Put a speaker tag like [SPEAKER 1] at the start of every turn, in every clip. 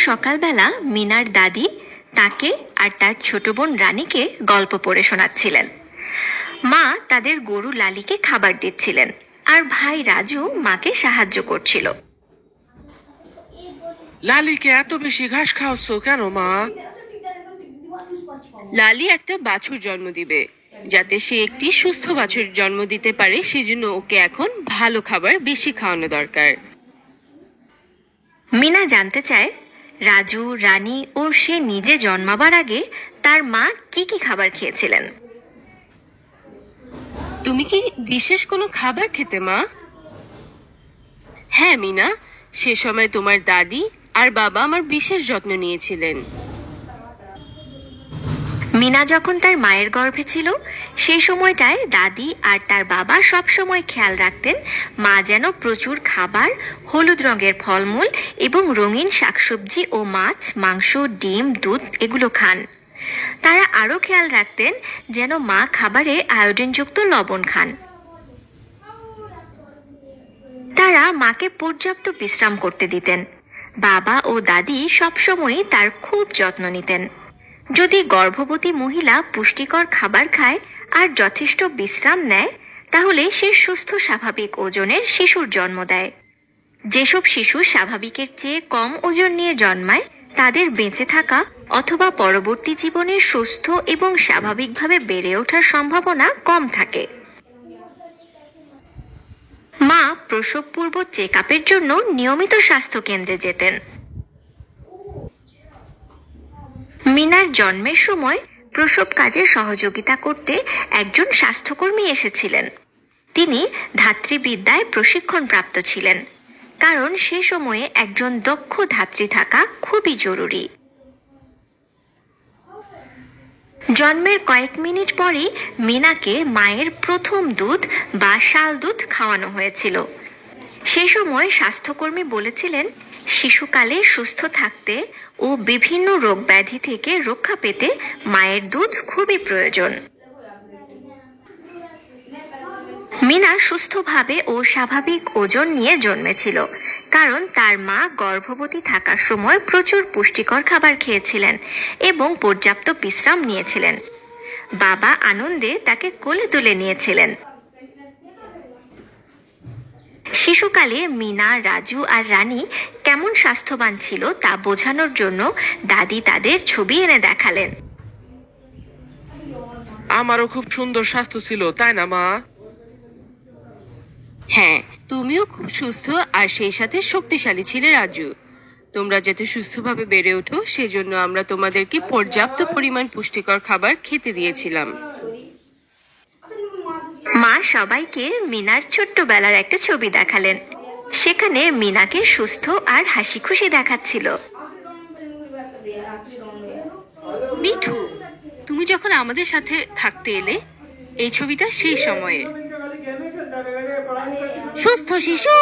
[SPEAKER 1] সকালবেলা মিনার দাদি তাকে আর তার ছোট বোন রানীকে গল্প পড়ে শোনাচ্ছিলেন। মা তাদের গরু লালিকে খাবার দিচ্ছিলেন, আর ভাই রাজু মাকে সাহায্য করছিল।
[SPEAKER 2] লালিকে এত বেশি ঘাস খাওয়াচ্ছ কেন মা?
[SPEAKER 3] লালি একটা বাছুর জন্ম দিবে, যাতে সে একটি সুস্থ বাছুর জন্ম দিতে পারে, সেজন্য ওকে এখন ভালো খাবার বেশি খাওয়ানো দরকার।
[SPEAKER 1] মিনা জানতে চায় রাজু, রানী ও সে নিজে জন্মাবার আগে তার মা কি কি খাবার খেয়েছিলেন।
[SPEAKER 3] তুমি কি বিশেষ কোনো খাবার খেতে মা? হ্যাঁ মিনা, সে সময় তোমার দাদি আর বাবা আমার বিশেষ যত্ন নিয়েছিলেন।
[SPEAKER 1] মিনা যখন তার মায়ের গর্ভে ছিল সেই সময়টায় দাদি আর তার বাবা সব সময় খেয়াল রাখতেন মা যেন প্রচুর খাবার, হলুদ রঙের ফলমূল এবং রঙিন শাকসবজি ও মাছ, মাংস, ডিম, দুধ এগুলো খান। তারা আরও খেয়াল রাখতেন যেন মা খাবারে আয়োডিনযুক্ত লবণ খান। তারা মাকে পর্যাপ্ত বিশ্রাম করতে দিতেন। বাবা ও দাদি সবসময়ই তার খুব যত্ন নিতেন। যদি গর্ভবতী মহিলা পুষ্টিকর খাবার খায় আর যথেষ্ট বিশ্রাম নেয়, তাহলে সে সুস্থ স্বাভাবিক ওজনের শিশুর জন্ম দেয়। যেসব শিশু স্বাভাবিকের চেয়ে কম ওজন নিয়ে জন্মায় তাদের বেঁচে থাকা অথবা পরবর্তী জীবনে সুস্থ এবং স্বাভাবিকভাবে বেড়ে ওঠার সম্ভাবনা কম থাকে। মা প্রসব পূর্ব চেক আপের জন্য নিয়মিত স্বাস্থ্য কেন্দ্রে যেতেন। মিনার জন্মের সময় প্রসব কাজে সহযোগিতা করতে একজন স্বাস্থ্যকর্মী এসেছিলেন। তিনি ধাত্রীবিদ্যায় প্রশিক্ষণপ্রাপ্ত ছিলেন, কারণ সে সময়ে একজন দক্ষ ধাত্রী থাকা খুবই জরুরি। জন্মের কয়েক মিনিট পরই মিনাকে মায়ের প্রথম দুধ বা শাল দুধ খাওয়ানো হয়েছিল। সে সময় স্বাস্থ্যকর্মী বলেছিলেন শিশুকালে সুস্থ থাকতে ও বিভিন্ন রোগ ব্যাধি থেকে রক্ষা পেতে মায়ের দুধ খুবই প্রয়োজন। মিনা সুস্থভাবে ও স্বাভাবিক ওজন নিয়ে জন্মেছিল, কারণ তার মা গর্ভবতী থাকার সময় প্রচুর পুষ্টিকর খাবার খেয়েছিলেন এবং পর্যাপ্ত বিশ্রাম নিয়েছিলেন। বাবা আনন্দে তাকে কোলে তুলে নিয়েছিলেন। শিশুকালে মিনা, রাজু আর রানী কেমন স্বাস্থ্যবান ছিল তা বোঝানোর জন্য দাদি তাদের ছবি এনে দেখালেন।
[SPEAKER 2] আমারও খুব সুন্দর স্বাস্থ্য ছিল, তাই না মা?
[SPEAKER 3] হ্যাঁ, তুমিও খুব সুস্থ আর সেই সাথে শক্তিশালী ছিলে রাজু। তোমরা যাতে সুস্থভাবে বেড়ে ওঠো সেজন্য আমরা তোমাদেরকে পর্যাপ্ত পরিমাণ পুষ্টিকর খাবার খেতে দিয়েছিলাম।
[SPEAKER 1] মা সবাইকে মিনার ছোট্টবেলার একটা ছবি দেখালেন। সেখানে মিনাকে সুস্থ আর হাসি খুশি দেখাচ্ছিল।
[SPEAKER 3] মিঠু, তুমি যখন আমাদের সাথে থাকতে এলে, এই ছবিটা সেই সময়ের সুস্থ শিশু।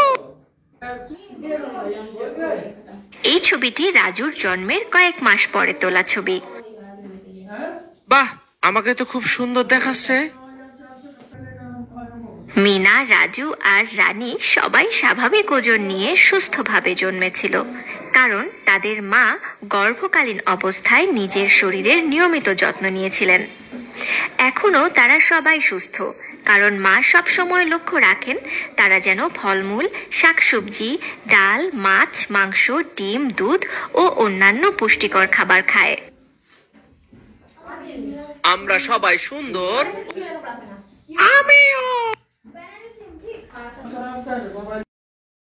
[SPEAKER 1] এই ছবিটি রাজুর জন্মের কয়েক মাস পরে তোলা ছবি।
[SPEAKER 2] বাহ, আমাকে তো খুব সুন্দর দেখাচ্ছে।
[SPEAKER 1] মিনা, রাজু আর রানী সবাই স্বাভাবিক ওজন নিয়ে সুস্থভাবে জন্মেছিল, কারণ তাদের মা গর্ভকালীন অবস্থায় নিজের শরীরের নিয়মিত যত্ন নিয়েছিলেন। এখনো তারা সবাই সুস্থ, কারণ মা সবসময় লক্ষ্য রাখেন তারা যেন ফলমূল, শাকসবজি, ডাল, মাছ, মাংস, ডিম, দুধ ও অন্যান্য পুষ্টিকর খাবার খায়।
[SPEAKER 2] আমরা সবাই সুন্দর। আমিও।